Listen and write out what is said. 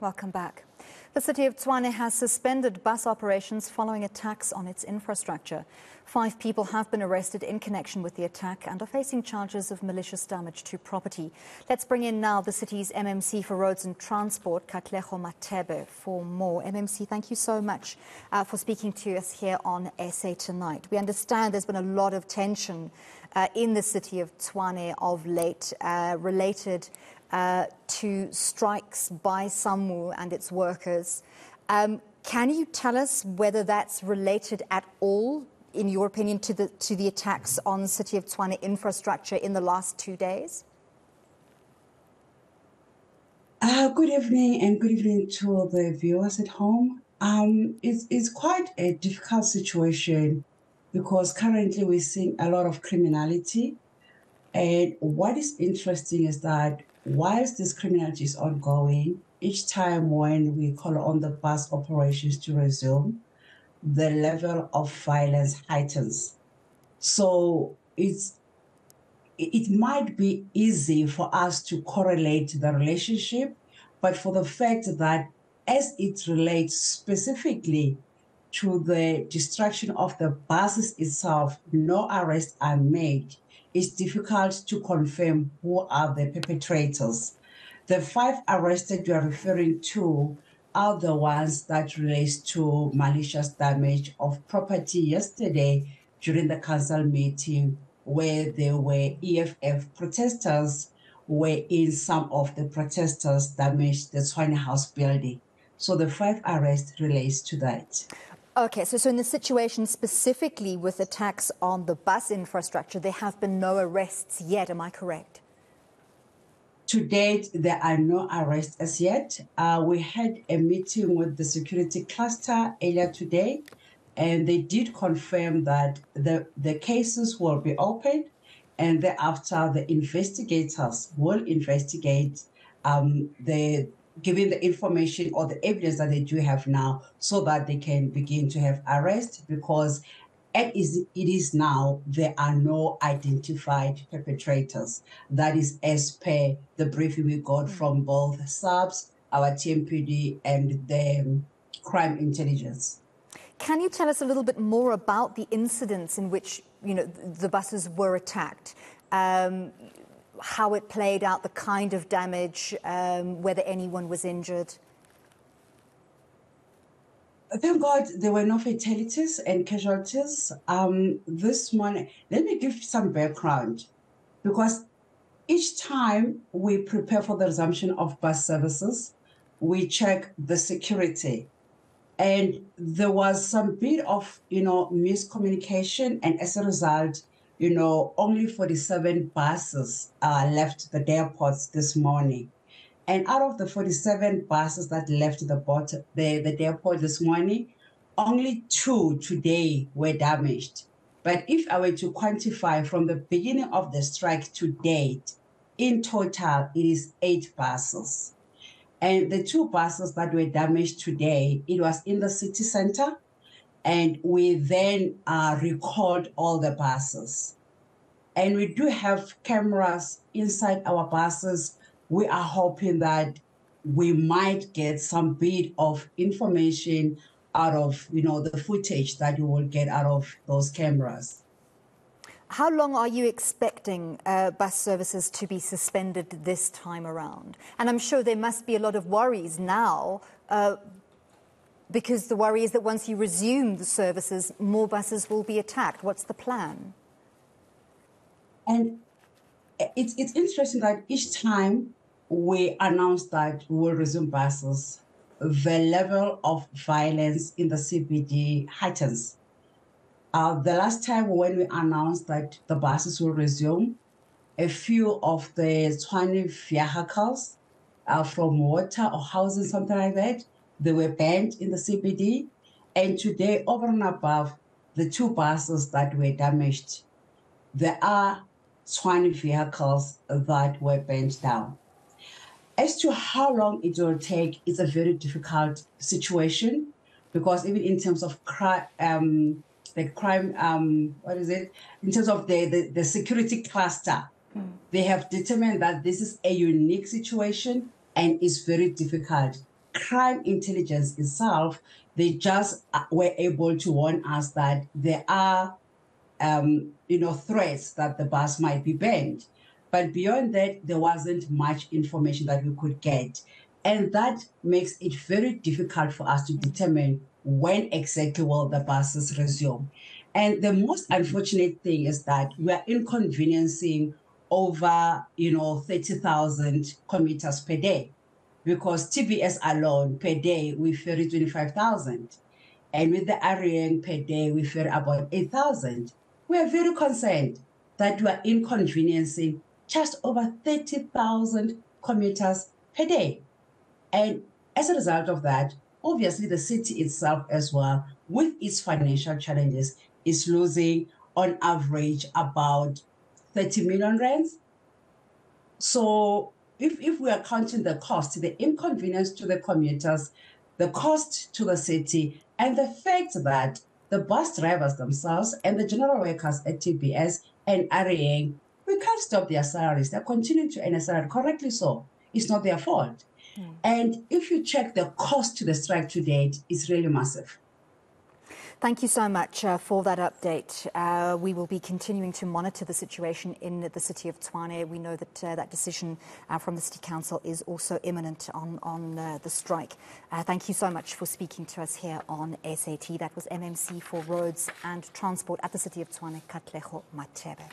Welcome back. The City of Tshwane has suspended bus operations following attacks on its infrastructure. 5 people have been arrested in connection with the attack and are facing charges of malicious damage to property. Let's bring in now the city's MMC for Roads and Transport, Katlego Mathebe, for more. MMC, thank you so much for speaking to us here on SA Tonight. We understand there's been a lot of tension in the City of Tshwane of late related to strikes by SAMWU and its workers. Can you tell us whether that's related at all, in your opinion, to the attacks on City of Tshwane infrastructure in the last 2 days? Good evening, and good evening to the viewers at home. It's quite a difficult situation because currently we're seeing a lot of criminality. And what is interesting is that whilst this criminality is ongoing, each time when we call on the bus operations to resume, the level of violence heightens. So it might be easy for us to correlate the relationship, but for the fact that as it relates specifically to the destruction of the buses itself, no arrests are made. It's difficult to confirm who are the perpetrators. The 5 arrested you are referring to are the ones that relate to malicious damage of property yesterday during the council meeting where there were EFF protesters, wherein some of the protesters damaged the Tshwane House building. So the 5 arrests relates to that. Okay, so in the situation specifically with attacks on the bus infrastructure, there have been no arrests yet, am I correct? To date, there are no arrests as yet. We had a meeting with the security cluster earlier today, and they did confirm that the cases will be opened, and thereafter the investigators will investigate giving the information or the evidence that they do have now so that they can begin to have arrest, because as it is now, there are no identified perpetrators. That is as per the briefing we got from both SABS, our TMPD, and the crime intelligence. Can you tell us a little bit more about the incidents in which, the buses were attacked? How it played out, the kind of damage, whether anyone was injured? Thank God there were no fatalities and casualties. This morning, let me give some background, because each time we prepare for the resumption of bus services, we check the security. And there was some bit of, miscommunication, and as a result, only 47 buses left the airports this morning. And out of the 47 buses that left the airport this morning, only 2 today were damaged. But if I were to quantify from the beginning of the strike to date, in total, it is 8 buses. And the 2 buses that were damaged today, it was in the city center, and we then recalled all the buses. And we do have cameras inside our buses. We are hoping that we might get some bit of information out of, the footage that we will get out of those cameras. How long are you expecting bus services to be suspended this time around? And I'm sure there must be a lot of worries now, because the worry is that once you resume the services, more buses will be attacked. What's the plan? And it's interesting that each time we announce that we will resume buses, the level of violence in the CBD heightens. The last time when we announced that the buses will resume, a few of the Tshwane vehicles from water or housing, something like that, they were banned in the CBD. And today, over and above the 2 buses that were damaged, there are Tshwane vehicles that were burned down. As to how long it will take, it's a very difficult situation, because even in terms of in terms of the security cluster, they have determined that this is a unique situation and is very difficult crime intelligence itself, they just were able to warn us that there are, threats that the bus might be banned. But beyond that, there wasn't much information that we could get. And that makes it very difficult for us to determine when exactly will the buses resume. And the most unfortunate thing is that we are inconveniencing over, 30,000 commuters per day, because TBS alone per day we ferry 25,000. And with the REN per day, we ferry about 8,000. We are very concerned that we are inconveniencing just over 30,000 commuters per day. And as a result of that, obviously the city itself as well, with its financial challenges, is losing on average about 30 million rands. So if we are counting the cost, the inconvenience to the commuters, the cost to the city, and the fact that the bus drivers themselves and the general workers at TBS and RAN, we can't stop their salaries. They're continuing to earn a salary, correctly so. It's not their fault. And if you check the cost to the strike to date, it's really massive. Thank you so much for that update. We will be continuing to monitor the situation in the City of Tshwane. We know that that decision from the City Council is also imminent on the strike. Thank you so much for speaking to us here on SAT. That was MMC for Roads and Transport at the City of Tshwane, Katlego Mathebe.